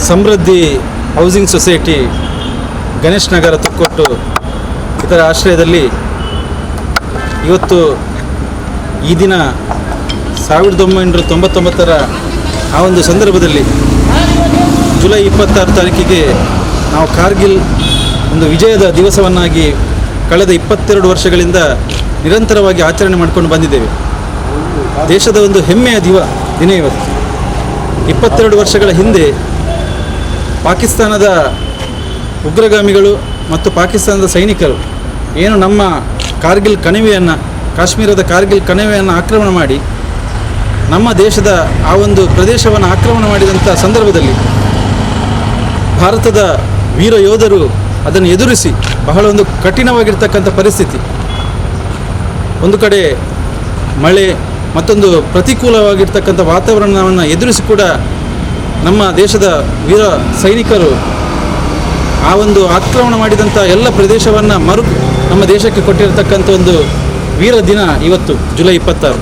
ಸಮೃದ್ಧಿ housing society Ganesh ನಗರ ತುಕ್ಕೊಟ್ಟು ಇದರ ಆಶ್ರಯದಲ್ಲಿ ಇವತ್ತು ಈ ದಿನ 1999ರ ಆ ಒಂದು ಸಂದರ್ಭದಲ್ಲಿ ಜುಲೈ 26 ತಾರೀಕಿಗೆ ನಾವು ಕಾರ್ಗಿಲ್ ಒಂದು ವಿಜಯದ ದಿವಸವನ್ನಾಗಿ ಕಳೆದ 22 ವರ್ಷಗಳಿಂದ ನಿರಂತರವಾಗಿ ಆಚರಣೆ ಮಾಡಿಕೊಂಡು ಬಂದಿದ್ದೇವೆ. ದೇಶದ ಒಂದು ಹೆಮ್ಮೆಯ ದಿನ ಇವತ್ತು. 22 ವರ್ಷಗಳ ಹಿಂದೆ ಪಾಕಿಸ್ತಾನದ ಉಗ್ರಗಾಮಿಗಳು ಮತ್ತು ಪಾಕಿಸ್ತಾನದ ಸೈನಿಕರು ಏನು ನಮ್ಮ ಕಾರ್ಗಿಲ್ ಕಣಿವೆಯನ್ನು, ಕಾಶ್ಮೀರದ ಕಾರ್ಗಿಲ್ ಕಣಿವೆಯನ್ನು ಆಕ್ರಮಣ ಮಾಡಿ ನಮ್ಮ ದೇಶದ ಆ ಒಂದು ಪ್ರದೇಶವನ್ನು ಆಕ್ರಮಣ ಮಾಡಿದಂಥ ಸಂದರ್ಭದಲ್ಲಿ ಭಾರತದ ವೀರ ಯೋಧರು ಅದನ್ನು ಎದುರಿಸಿ ಬಹಳ ಒಂದು ಕಠಿಣವಾಗಿರ್ತಕ್ಕಂಥ ಪರಿಸ್ಥಿತಿ, ಒಂದು ಕಡೆ ಮಳೆ, ಮತ್ತೊಂದು ಪ್ರತಿಕೂಲವಾಗಿರ್ತಕ್ಕಂಥ ವಾತಾವರಣವನ್ನು ಎದುರಿಸಿ ಕೂಡ ನಮ್ಮ ದೇಶದ ವೀರ ಸೈನಿಕರು ಆ ಒಂದು ಆಕ್ರಮಣ ಮಾಡಿದಂಥ ಎಲ್ಲ ಪ್ರದೇಶವನ್ನು ನಮ್ಮ ದೇಶಕ್ಕೆ ಕೊಟ್ಟಿರತಕ್ಕಂಥ ಒಂದು ವೀರ ದಿನ ಇವತ್ತು ಜುಲೈ 26.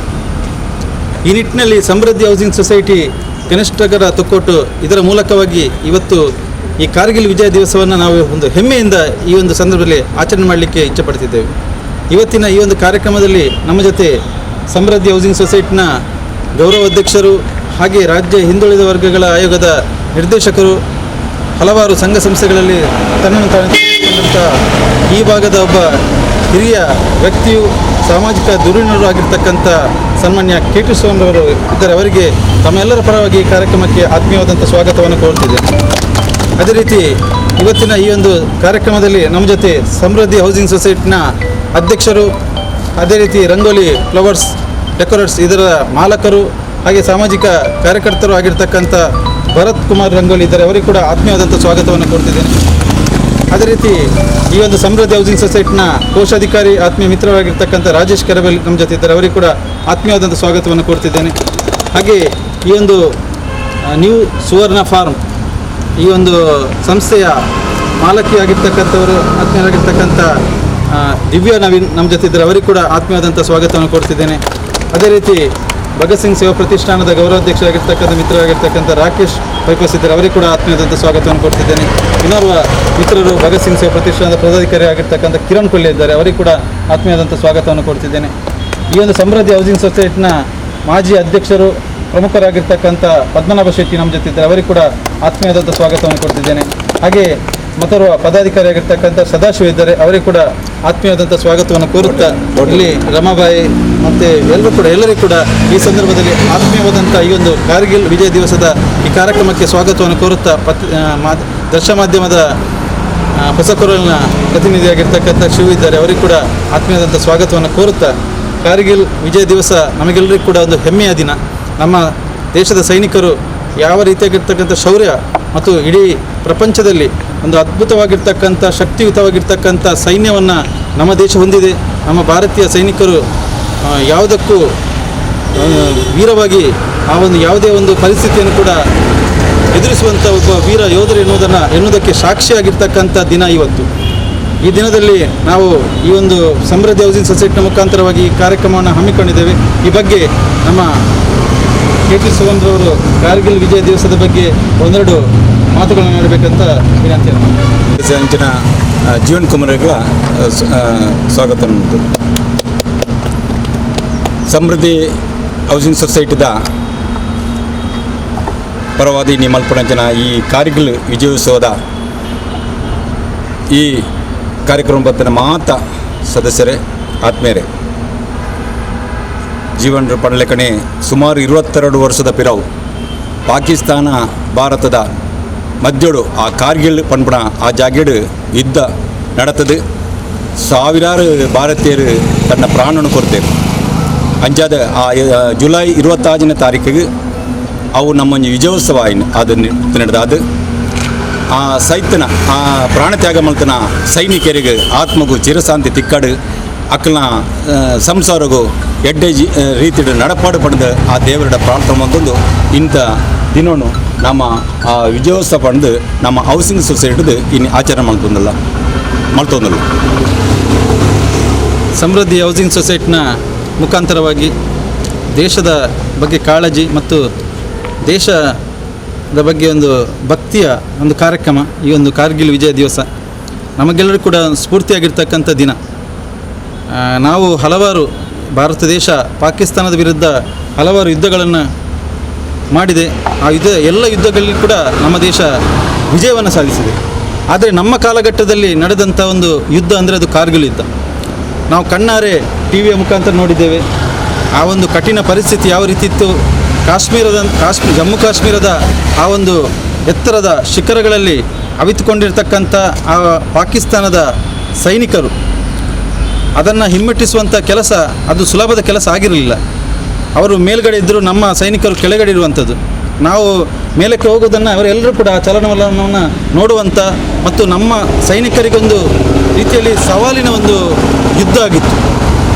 ಈ ನಿಟ್ಟಿನಲ್ಲಿ ಸಮೃದ್ಧಿ ಹೌಸಿಂಗ್ ಸೊಸೈಟಿ ಗಣೇಶ್ ನಗರ ತುಕ್ಕೊಟ್ಟು ಇದರ ಮೂಲಕವಾಗಿ ಇವತ್ತು ಈ ಕಾರ್ಗಿಲ್ ವಿಜಯ ದಿವಸವನ್ನು ನಾವು ಒಂದು ಹೆಮ್ಮೆಯಿಂದ ಈ ಒಂದು ಸಂದರ್ಭದಲ್ಲಿ ಆಚರಣೆ ಮಾಡಲಿಕ್ಕೆ ಇಚ್ಛೆಪಡ್ತಿದ್ದೇವೆ. ಇವತ್ತಿನ ಈ ಒಂದು ಕಾರ್ಯಕ್ರಮದಲ್ಲಿ ನಮ್ಮ ಜೊತೆ ಸಮೃದ್ಧಿ ಹೌಸಿಂಗ್ ಸೊಸೈಟಿನ ಗೌರವ ಅಧ್ಯಕ್ಷರು, ಹಾಗೆ ರಾಜ್ಯ ಹಿಂದುಳಿದ ವರ್ಗಗಳ ಆಯೋಗದ ನಿರ್ದೇಶಕರು, ಹಲವಾರು ಸಂಘ ಸಂಸ್ಥೆಗಳಲ್ಲಿ ತನ್ನನ್ನು ತಾನು ಈ ಭಾಗದ ಒಬ್ಬ ಹಿರಿಯ ವ್ಯಕ್ತಿಯು, ಸಾಮಾಜಿಕ ಧುರೀಣರು ಆಗಿರ್ತಕ್ಕಂಥ ಸನ್ಮಾನ್ಯ ಕೆ.ಟಿ. ಸ್ವಾಮಿರವರು ಇದ್ದಾರೆ. ಅವರಿಗೆ ತಮ್ಮೆಲ್ಲರ ಪರವಾಗಿ ಈ ಕಾರ್ಯಕ್ರಮಕ್ಕೆ ಆತ್ಮೀಯವಾದಂಥ ಸ್ವಾಗತವನ್ನು ಕೋರುತ್ತಿದ್ದೇನೆ. ಅದೇ ರೀತಿ ಇವತ್ತಿನ ಈ ಒಂದು ಕಾರ್ಯಕ್ರಮದಲ್ಲಿ ನಮ್ಮ ಜೊತೆ ಸಮೃದ್ಧಿ ಹೌಸಿಂಗ್ ಸೊಸೈಟಿನ ಅಧ್ಯಕ್ಷರು, ಅದೇ ರೀತಿ ರಂಗೋಲಿ ಫ್ಲವರ್ಸ್ ಡೆಕೋರೇಟ್ಸ್ ಇದರ ಮಾಲಕರು, ಹಾಗೆ ಸಾಮಾಜಿಕ ಕಾರ್ಯಕರ್ತರು ಆಗಿರ್ತಕ್ಕಂಥ ಭರತ್ ಕುಮಾರ್ ರಂಗೋಲಿ ಇದ್ದಾರೆ. ಅವರಿಗೆ ಕೂಡ ಆತ್ಮೀಯವಾದಂಥ ಸ್ವಾಗತವನ್ನು ಕೊಡ್ತಿದ್ದೇನೆ. ಅದೇ ರೀತಿ ಈ ಒಂದು ಸಮೃದ್ಧಿ ಹೌಸಿಂಗ್ ಸೊಸೈಟಿನ ಕೋಶಾಧಿಕಾರಿ, ಆತ್ಮೀಯ ಮಿತ್ರರಾಗಿರ್ತಕ್ಕಂಥ ರಾಜೇಶ್ ಕೆರಬೆಲ್ ನಮ್ಮ ಜೊತೆ ಇದ್ದಾರೆ. ಅವರಿಗೆ ಕೂಡ ಆತ್ಮೀಯವಾದಂಥ ಸ್ವಾಗತವನ್ನು ಕೊಡ್ತಿದ್ದೇನೆ. ಹಾಗೆ ಈ ಒಂದು ನ್ಯೂ ಸುವರ್ಣ ಫಾರ್ಮ್ ಈ ಒಂದು ಸಂಸ್ಥೆಯ ಮಾಲಕಿಯಾಗಿರ್ತಕ್ಕಂಥವರು, ಆತ್ಮೀಯರಾಗಿರ್ತಕ್ಕಂಥ ದಿವ್ಯಾ ನವೀನ್ ನಮ್ಮ ಜೊತೆ ಇದ್ದಾರೆ. ಅವರಿಗೆ ಕೂಡ ಆತ್ಮೀಯವಾದಂಥ ಸ್ವಾಗತವನ್ನು ಕೊಡ್ತಿದ್ದೇನೆ. ಅದೇ ರೀತಿ ಭಗತ್ ಸಿಂಗ್ ಸೇವಾ ಪ್ರತಿಷ್ಠಾನದ ಗೌರವಾಧ್ಯಕ್ಷರಾಗಿರ್ತಕ್ಕಂಥ ಮಿತ್ರರಾಗಿರ್ತಕ್ಕಂಥ ರಾಕೇಶ್ ಇದ್ದಾರೆ. ಅವರಿಗೆ ಕೂಡ ಆತ್ಮೀಯವಾದಂಥ ಸ್ವಾಗತವನ್ನು ಕೊಡ್ತಿದ್ದೇನೆ. ಇನ್ನೋರ್ವ ಮಿತ್ರರು ಭಗತ್ ಸಿಂಗ್ ಸೇವಾ ಪ್ರತಿಷ್ಠಾನದ ಪದಾಧಿಕಾರಿ ಆಗಿರ್ತಕ್ಕಂಥ ಕಿರಣ್ ಕೊಲ್ಲಿ ಇದ್ದಾರೆ. ಅವರಿಗೆ ಕೂಡ ಆತ್ಮೀಯವಾದಂಥ ಸ್ವಾಗತವನ್ನು ಕೊಡ್ತಿದ್ದೇನೆ. ಈ ಒಂದು ಸಮೃದ್ಧಿ ಹೌಸಿಂಗ್ ಸೊಸೈಟಿನ ಮಾಜಿ ಅಧ್ಯಕ್ಷರು, ಪ್ರಮುಖರಾಗಿರ್ತಕ್ಕಂಥ ಪದ್ಮನಾಭ ಶೆಟ್ಟಿ ನಮ್ಮ ಜೊತೆ ಇದ್ದಾರೆ. ಅವರಿಗೆ ಕೂಡ ಆತ್ಮೀಯವಾದಂಥ ಸ್ವಾಗತವನ್ನು ಕೊಡ್ತಿದ್ದೇನೆ. ಹಾಗೆ ಮತ್ತೋರ್ವ ಪದಾಧಿಕಾರಿಯಾಗಿರ್ತಕ್ಕಂಥ ಸದಾಶಿವ ಇದ್ದಾರೆ. ಅವರಿಗೆ ಕೂಡ ಆತ್ಮೀಯವಾದಂಥ ಸ್ವಾಗತವನ್ನು ಕೋರುತ್ತಾ ಇಲ್ಲಿ ರಮಾಬಾಯಿ ಮತ್ತು ಎಲ್ಲರಿಗೂ ಕೂಡ ಈ ಸಂದರ್ಭದಲ್ಲಿ ಆತ್ಮೀಯವಾದಂಥ ಈ ಒಂದು ಕಾರ್ಗಿಲ್ ವಿಜಯ ದಿವಸದ ಈ ಕಾರ್ಯಕ್ರಮಕ್ಕೆ ಸ್ವಾಗತವನ್ನು ಕೋರುತ್ತಾ ದೃಶ್ಯ ಮಾಧ್ಯಮದ ಹೊಸಕೊರಲಿನ ಪ್ರತಿನಿಧಿಯಾಗಿರ್ತಕ್ಕಂಥ ಶಿವ ಇದ್ದಾರೆ. ಅವರಿಗೆ ಕೂಡ ಆತ್ಮೀಯವಾದಂಥ ಸ್ವಾಗತವನ್ನು ಕೋರುತ್ತಾ, ಕಾರ್ಗಿಲ್ ವಿಜಯ ದಿವಸ ನಮಗೆಲ್ಲರಿಗೂ ಕೂಡ ಒಂದು ಹೆಮ್ಮೆಯ ದಿನ. ನಮ್ಮ ದೇಶದ ಸೈನಿಕರು ಯಾವ ರೀತಿಯಾಗಿರ್ತಕ್ಕಂಥ ಶೌರ್ಯ ಮತ್ತು ಇಡೀ ಪ್ರಪಂಚದಲ್ಲಿ ಒಂದು ಅದ್ಭುತವಾಗಿರ್ತಕ್ಕಂಥ ಶಕ್ತಿಯುತವಾಗಿರ್ತಕ್ಕಂಥ ಸೈನ್ಯವನ್ನು ನಮ್ಮ ದೇಶ ಹೊಂದಿದೆ. ನಮ್ಮ ಭಾರತೀಯ ಸೈನಿಕರು ಯಾವುದಕ್ಕೂ ವೀರವಾಗಿ ಆ ಒಂದು ಯಾವುದೇ ಒಂದು ಪರಿಸ್ಥಿತಿಯನ್ನು ಕೂಡ ಎದುರಿಸುವಂಥ ಒಬ್ಬ ವೀರ ಯೋಧರು ಎನ್ನುವುದಕ್ಕೆ ಸಾಕ್ಷಿಯಾಗಿರ್ತಕ್ಕಂಥ ದಿನ ಇವತ್ತು. ಈ ದಿನದಲ್ಲಿ ನಾವು ಈ ಒಂದು ಸಮೃದ್ಧಿ ಹೌಸಿಂಗ್ ಸೊಸೈಟಿನ ಮುಖಾಂತರವಾಗಿ ಈ ಕಾರ್ಯಕ್ರಮವನ್ನು ಹಮ್ಮಿಕೊಂಡಿದ್ದೇವೆ. ಈ ಬಗ್ಗೆ ನಮ್ಮ ಕೆ.ಟಿ. ಸುವರ್ಣರವರು ಕಾರ್ಗಿಲ್ ವಿಜಯ ದಿವಸದ ಬಗ್ಗೆ ಒಂದೆರಡು ಮಾತುಗಳನ್ನು ನೀಡಬೇಕಂತ ವಿನಂತಿಯನ್ನು ಅಂಚಿನ ಜೀವನ್ ಕುಮಾರ್ಗಳ ಸ್ವಾಗತ. ಸಮೃದ್ಧಿ ಹೌಸಿಂಗ್ ಸೊಸೈಟಿದ ಪರವಾದಿ ಮಲ್ಪನಂಚಿನ ಈ ಕಾರ್ಗಿಲ್ ವಿಜಯೋತ್ಸವದ ಈ ಕಾರ್ಯಕ್ರಮ ಬತ್ತಿನ ಮಾತ ಸದಸ್ಯರೇ, ಆತ್ಮೀಯರೇ, ಜೀವನ ಪಡಲೆಕಣೆ ಸುಮಾರು 22 ವರ್ಷದ ಪಿರವು ಪಾಕಿಸ್ತಾನ ಭಾರತದ ಮಧ್ಯಡು ಆ ಕಾರ್ಗಿಲ್ ಪಂಪಣ ಆ ಜಾಗೇಡು ಯುದ್ಧ ನಡತದು. ಸಾವಿರಾರು ಭಾರತೀಯರು ತನ್ನ ಪ್ರಾಣವನ್ನು ಕೊಡ್ತೇವೆ. ಅಂಚಾದ ಆ ಜುಲೈ 26ನೇ ತಾರೀಕಿಗೆ ಅವು ನಮ್ಮೊಂದು ವಿಜಯೋತ್ಸವ ಅದನ್ನು ನಡೆದ. ಅದು ಆ ಸೈತನ ಆ ಪ್ರಾಣತ್ಯಾಗ ಮಲ್ತನ ಸೈನಿಕರಿಗೆ ಆತ್ಮಗೂ ಚಿರಶಾಂತಿ ತಿಕ್ಕಡು ಅಕ್ಕನ ಸಂಸಾರಗೂ ಎಡ್ಡೆ ರೀತಿ ನಡಪಾಡು ಪಡೆದು ಆ ದೇವರ ಪ್ರಾರ್ಥನೆ ಬಂದು ಇಂಥ ದಿನವನ್ನು ನಮ್ಮ ಆ ವಿಜಯೋತ್ಸವ ಪಡೆದು ನಮ್ಮ ಹೌಸಿಂಗ್ ಸೊಸೈಟಿದು ಇನ್ನು ಆಚರಣೆ ಮಾಡ್ತೊಂದಲ್ಲ. ಸಮೃದ್ಧಿ ಹೌಸಿಂಗ್ ಸೊಸೈಟಿನ ಮುಖಾಂತರವಾಗಿ ದೇಶದ ಬಗ್ಗೆ ಕಾಳಜಿ ಮತ್ತು ದೇಶ ಬಗ್ಗೆ ಒಂದು ಭಕ್ತಿಯ ಒಂದು ಕಾರ್ಯಕ್ರಮ ಈ ಒಂದು ಕಾರ್ಗಿಲ್ ವಿಜಯ ದಿವಸ ನಮಗೆಲ್ಲರೂ ಕೂಡ ಸ್ಫೂರ್ತಿಯಾಗಿರ್ತಕ್ಕಂಥ ದಿನ. ನಾವು ಹಲವಾರು ಭಾರತ ದೇಶ ಪಾಕಿಸ್ತಾನದ ವಿರುದ್ಧ ಹಲವಾರು ಯುದ್ಧಗಳನ್ನು ಮಾಡಿದೆ. ಆ ಎಲ್ಲ ಯುದ್ಧಗಳಲ್ಲಿ ಕೂಡ ನಮ್ಮ ದೇಶ ವಿಜಯವನ್ನು ಸಾಧಿಸಿದೆ. ಆದರೆ ನಮ್ಮ ಕಾಲಘಟ್ಟದಲ್ಲಿ ನಡೆದಂಥ ಒಂದು ಯುದ್ಧ ಅಂದರೆ ಅದು ಕಾರ್ಗಿಲ್ ಯುದ್ಧ. ನಾವು ಕಣ್ಣಾರೆ ಟಿ ವಿಯ ಮುಖಾಂತರ ನೋಡಿದ್ದೇವೆ. ಆ ಒಂದು ಕಠಿಣ ಪರಿಸ್ಥಿತಿ ಯಾವ ರೀತಿ ಇತ್ತು. ಜಮ್ಮು ಕಾಶ್ಮೀರದ ಆ ಒಂದು ಎತ್ತರದ ಶಿಖರಗಳಲ್ಲಿ ಅವಿತುಕೊಂಡಿರ್ತಕ್ಕಂಥ ಆ ಪಾಕಿಸ್ತಾನದ ಸೈನಿಕರು ಅದನ್ನು ಹಿಮ್ಮೆಟ್ಟಿಸುವಂಥ ಕೆಲಸ ಅದು ಸುಲಭದ ಕೆಲಸ ಆಗಿರಲಿಲ್ಲ. ಅವರು ಮೇಲ್ಗಡೆ ಇದ್ದರೂ ನಮ್ಮ ಸೈನಿಕರು ಕೆಳಗಡೆ ಇರುವಂಥದ್ದು. ನಾವು ಮೇಲಕ್ಕೆ ಹೋಗೋದನ್ನು ಅವರೆಲ್ಲರೂ ಕೂಡ ಚಲನವಲನವನ್ನು ನೋಡುವಂಥ ಮತ್ತು ನಮ್ಮ ಸೈನಿಕರಿಗೊಂದು ರೀತಿಯಲ್ಲಿ ಸವಾಲಿನ ಒಂದು ಯುದ್ಧ ಆಗಿತ್ತು.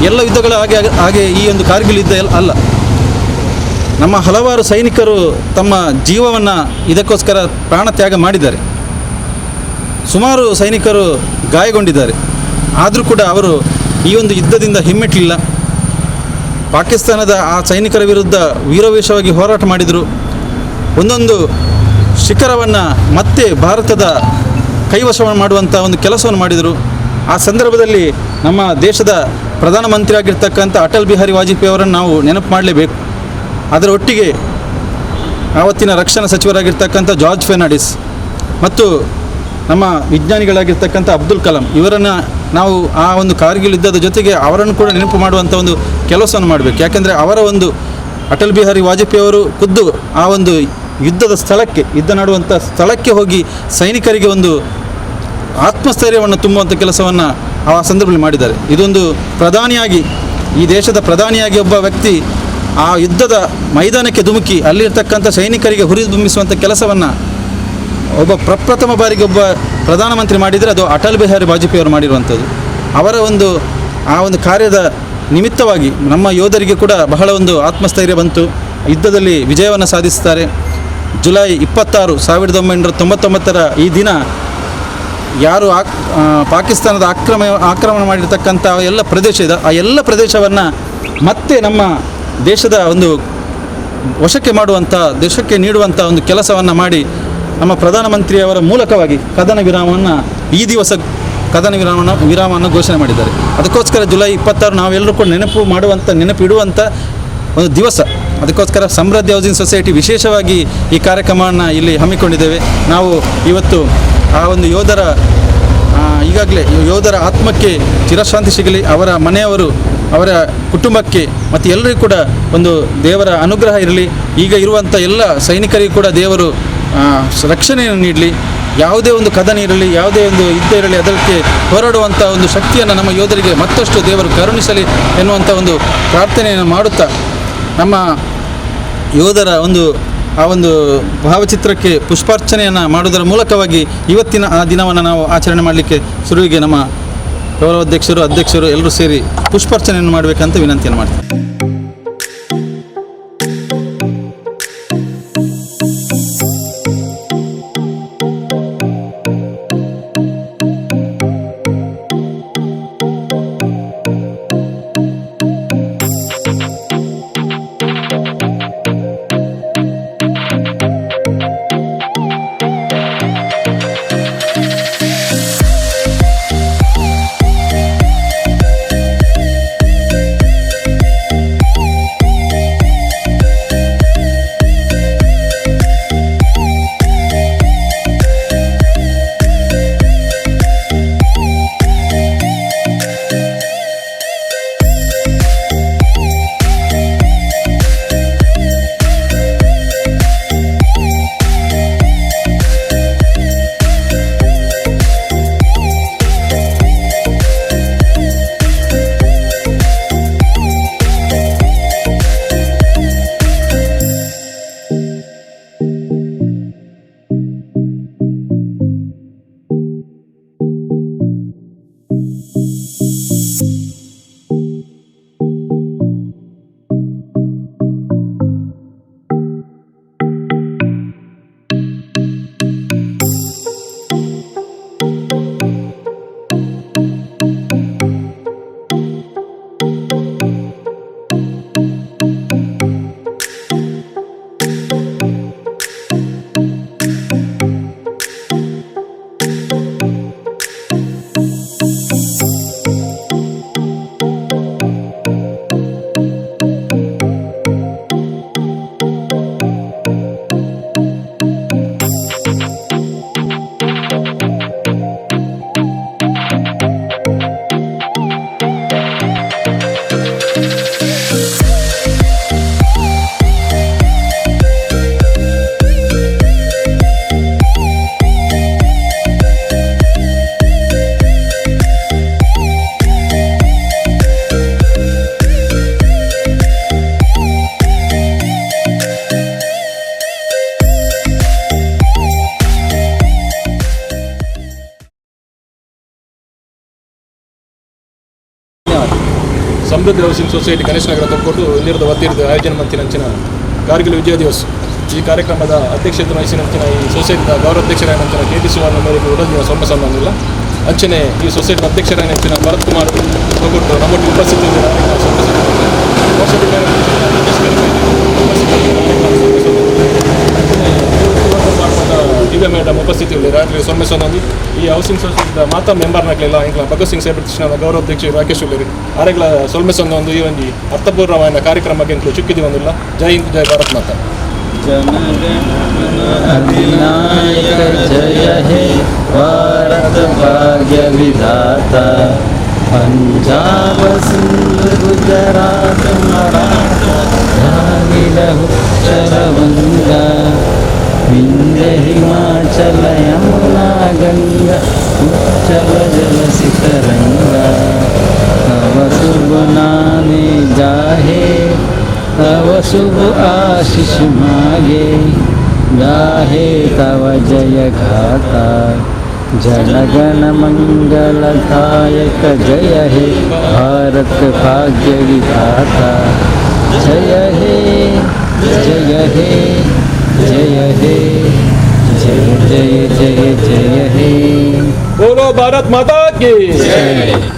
ಎಲ್ಲ ಯುದ್ಧಗಳ ಹಾಗೆ ಈ ಒಂದು ಕಾರ್ಗಿಲ್ ಯುದ್ಧ ಅಲ್ಲ. ನಮ್ಮ ಹಲವಾರು ಸೈನಿಕರು ತಮ್ಮ ಜೀವವನ್ನು ಇದಕ್ಕೋಸ್ಕರ ಪ್ರಾಣ ತ್ಯಾಗ ಮಾಡಿದ್ದಾರೆ. ಸುಮಾರು ಸೈನಿಕರು ಗಾಯಗೊಂಡಿದ್ದಾರೆ. ಆದರೂ ಕೂಡ ಅವರು ಈ ಒಂದು ಯುದ್ಧದಿಂದ ಹಿಮ್ಮೆಟ್ಟಲಿಲ್ಲ. ಪಾಕಿಸ್ತಾನದ ಆ ಸೈನಿಕರ ವಿರುದ್ಧ ವೀರವೇಷವಾಗಿ ಹೋರಾಟ ಮಾಡಿದರು. ಒಂದೊಂದು ಶಿಖರವನ್ನು ಮತ್ತೆ ಭಾರತದ ಕೈವಶ ಮಾಡುವಂಥ ಒಂದು ಕೆಲಸವನ್ನು ಮಾಡಿದರು. ಆ ಸಂದರ್ಭದಲ್ಲಿ ನಮ್ಮ ದೇಶದ ಪ್ರಧಾನಮಂತ್ರಿ ಆಗಿರ್ತಕ್ಕಂಥ ಅಟಲ್ ಬಿಹಾರಿ ವಾಜಪೇಯಿ ಅವರನ್ನು ನಾವು ನೆನಪು ಮಾಡಲೇಬೇಕು. ಅದರ ಒಟ್ಟಿಗೆ ಆವತ್ತಿನ ರಕ್ಷಣಾ ಸಚಿವರಾಗಿರ್ತಕ್ಕಂಥ ಜಾರ್ಜ್ ಫೆರ್ನಾಂಡಿಸ್ ಮತ್ತು ನಮ್ಮ ವಿಜ್ಞಾನಿಗಳಾಗಿರ್ತಕ್ಕಂಥ ಅಬ್ದುಲ್ ಕಲಾಂ ಇವರನ್ನು ನಾವು ಆ ಒಂದು ಕಾರ್ಗಿಲ್ ಯುದ್ಧದ ಜೊತೆಗೆ ಅವರನ್ನು ಕೂಡ ನೆನಪು ಮಾಡುವಂಥ ಒಂದು ಕೆಲಸವನ್ನು ಮಾಡಬೇಕು. ಯಾಕೆಂದರೆ ಅವರ ಒಂದು ಅಟಲ್ ಬಿಹಾರಿ ವಾಜಪೇಯಿ ಅವರು ಖುದ್ದು ಆ ಒಂದು ಯುದ್ಧದ ಸ್ಥಳಕ್ಕೆ ಯುದ್ಧ ಮಾಡುವಂಥ ಸ್ಥಳಕ್ಕೆ ಹೋಗಿ ಸೈನಿಕರಿಗೆ ಒಂದು ಆತ್ಮಸ್ಥೈರ್ಯವನ್ನು ತುಂಬುವಂಥ ಕೆಲಸವನ್ನು ಆ ಸಂದರ್ಭದಲ್ಲಿ ಮಾಡಿದ್ದಾರೆ. ಇದೊಂದು ಪ್ರಧಾನಿಯಾಗಿ ಈ ದೇಶದ ಪ್ರಧಾನಿಯಾಗಿ ಒಬ್ಬ ವ್ಯಕ್ತಿ ಆ ಯುದ್ಧದ ಮೈದಾನಕ್ಕೆ ಧುಮುಕಿ ಅಲ್ಲಿರ್ತಕ್ಕಂಥ ಸೈನಿಕರಿಗೆ ಹುರಿದುಂಬಿಸುವಂಥ ಕೆಲಸವನ್ನು ಒಬ್ಬ ಪ್ರಪ್ರಥಮ ಬಾರಿಗೆ ಒಬ್ಬ ಪ್ರಧಾನಮಂತ್ರಿ ಮಾಡಿದರೆ ಅದು ಅಟಲ್ ಬಿಹಾರಿ ವಾಜಪೇಯಿ ಅವರು ಮಾಡಿರುವಂಥದ್ದು. ಅವರ ಆ ಒಂದು ಕಾರ್ಯದ ನಿಮಿತ್ತವಾಗಿ ನಮ್ಮ ಯೋಧರಿಗೆ ಕೂಡ ಬಹಳ ಒಂದು ಆತ್ಮಸ್ಥೈರ್ಯ ಬಂತು. ಯುದ್ಧದಲ್ಲಿ ವಿಜಯವನ್ನು ಸಾಧಿಸ್ತಾರೆ. ಜುಲೈ 26, 1999 ಈ ದಿನ ಯಾರು ಪಾಕಿಸ್ತಾನದ ಆಕ್ರಮಣ ಮಾಡಿರ್ತಕ್ಕಂಥ ಎಲ್ಲ ಪ್ರದೇಶ ಇದೆ ಆ ಎಲ್ಲ ಪ್ರದೇಶವನ್ನು ಮತ್ತೆ ನಮ್ಮ ದೇಶದ ಒಂದು ವಶಕ್ಕೆ ಮಾಡುವಂಥ ದೇಶಕ್ಕೆ ನೀಡುವಂಥ ಒಂದು ಕೆಲಸವನ್ನು ಮಾಡಿ ನಮ್ಮ ಪ್ರಧಾನಮಂತ್ರಿಯವರ ಮೂಲಕವಾಗಿ ಈ ದಿವಸ ಕದನ ವಿರಾಮವನ್ನು ಘೋಷಣೆ ಮಾಡಿದ್ದಾರೆ. ಅದಕ್ಕೋಸ್ಕರ ಜುಲೈ 26 ನಾವೆಲ್ಲರೂ ಕೂಡ ನೆನಪಿಡುವಂಥ ಒಂದು ದಿವಸ. ಅದಕ್ಕೋಸ್ಕರ ಸಮೃದ್ಧಿ ಹೌಸಿಂಗ್ ಸೊಸೈಟಿ ವಿಶೇಷವಾಗಿ ಈ ಕಾರ್ಯಕ್ರಮವನ್ನು ಇಲ್ಲಿ ಹಮ್ಮಿಕೊಂಡಿದ್ದೇವೆ. ನಾವು ಇವತ್ತು ಆ ಒಂದು ಯೋಧರ ಆತ್ಮಕ್ಕೆ ಚಿರಶಾಂತಿ ಸಿಗಲಿ, ಅವರ ಮನೆಯವರು ಅವರ ಕುಟುಂಬಕ್ಕೆ ಮತ್ತು ಎಲ್ಲರಿಗೂ ಕೂಡ ಒಂದು ದೇವರ ಅನುಗ್ರಹ ಇರಲಿ. ಈಗ ಇರುವಂಥ ಎಲ್ಲ ಸೈನಿಕರಿಗೂ ಕೂಡ ದೇವರು ರಕ್ಷಣೆಯನ್ನು ನೀಡಲಿ. ಯಾವುದೇ ಒಂದು ಕದನ ಇರಲಿ, ಯಾವುದೇ ಒಂದು ಯುದ್ಧ ಇರಲಿ, ಅದಕ್ಕೆ ಹೋರಾಡುವಂಥ ಒಂದು ಶಕ್ತಿಯನ್ನು ನಮ್ಮ ಯೋಧರಿಗೆ ಮತ್ತಷ್ಟು ದೇವರು ಕರುಣಿಸಲಿ ಎನ್ನುವಂಥ ಒಂದು ಪ್ರಾರ್ಥನೆಯನ್ನು ಮಾಡುತ್ತಾ ನಮ್ಮ ಯೋಧರ ಆ ಒಂದು ಭಾವಚಿತ್ರಕ್ಕೆ ಪುಷ್ಪಾರ್ಚನೆಯನ್ನು ಮಾಡುವುದರ ಮೂಲಕವಾಗಿ ಇವತ್ತಿನ ಆ ದಿನವನ್ನು ನಾವು ಆಚರಣೆ ಮಾಡಲಿಕ್ಕೆ ಶುರುವಿಗೆ ನಮ್ಮ ಗೌರವಾಧ್ಯಕ್ಷರು ಎಲ್ಲರೂ ಸೇರಿ ಪುಷ್ಪಾರ್ಚನೆಯನ್ನು ಮಾಡಬೇಕಂತ ವಿನಂತಿಯನ್ನು ಮಾಡ್ತೀನಿ. ಸಮೃದ್ಧಿ ಹೌಸಿಂಗ್ ಸೊಸೈಟಿ ಗಣೇಶ ನಗರ ತೊಕ್ಕೊಟ್ಟು ಇಲ್ಲಿರದ ಒತ್ತಿರದ ಆಯೋಜನೆ ಮಾಡ್ತಿನಂಚಿನ ಕಾರ್ಗಿಲ್ ವಿಜಯ ದಿವಸ ಈ ಕಾರ್ಯಕ್ರಮದ ಅಧ್ಯಕ್ಷತೆ ವಹಿಸಿನಂಚಿನ ಈ ಸೊಸೈಟಿದ ಗೌರವಾಧ್ಯಕ್ಷರಾಗಿನಂಚಿನ KT ಸುವರ್ಣ ಮೇರೆಗೆ ಉಡಲಿನ ಸೊಂಬ ಸಂಬಂಧಿಲ್ಲ ಅಂಚನೆ ಈ ಸೊಸೈಟಿ ಅಧ್ಯಕ್ಷರಾಗಿನಂಚಿನ ಭರತ್ ಕುಮಾರ್ ತೊಕ್ಕೊಟ್ಟು ನಮ್ಮೊಟ್ಟಿಗೆ ಉಪಸ್ಥಿತಿಯಿದ್ದಾರೆ ದಿವ್ಯ ಮೇಡಮ್ ಉಪಸ್ಥಿತಿ ಉಳ್ಳೇರು ಸೊಮ್ಮೆ ಸೊಂದಿ ಈ ಹೌಸಿಂಗ್ ಸೊಸೈಟಿದ ಮಾತಾ ಮೆಂಬರ್ನಾಗಲಿಲ್ಲ ಇಂಗ್ಲ ಭಗತ್ ಸಿಂಗ್ ಸೇಬ್ರತಿಷ್ಣದ ಗೌರವಾಧ್ಯಕ್ಷ ರಾಕೇಶ್ ಉಳ್ಳೇರಿ ಆರೆಗ್ಲ ಸೊಲ್ಮೆ ಸೊಂದ ಒಂದು ಈ ಒಂದು ಅರ್ಥಪೂರ್ಣವಾದ ಕಾರ್ಯಕ್ರಮಕ್ಕೆ ಇಂಕ್ಲು ಚುಕ್ಕಿದಿ ಬಂದಿಲ್ಲ ಜೈ ಹಿಂದ್ ಜೈ ಭಾರತ್ ಮಾತಾ अधिनायक जय हे भारत भाग्य विधाता पंजाब सिंध गुजरात मराठा द्राविड उत्तर बंगा विंध्य हिमाचल यमुना गंगा उच्चल जल सितरंगा तव शुभ नामे जाहे तव शुभ आशीष मागे गाहे तव जय गाथा जनगण मंगलदायक जय हे भारत भाग्य विधाता जय हे जय हे जय हे जय जय जय जय हे बोलो भारत माता की जय।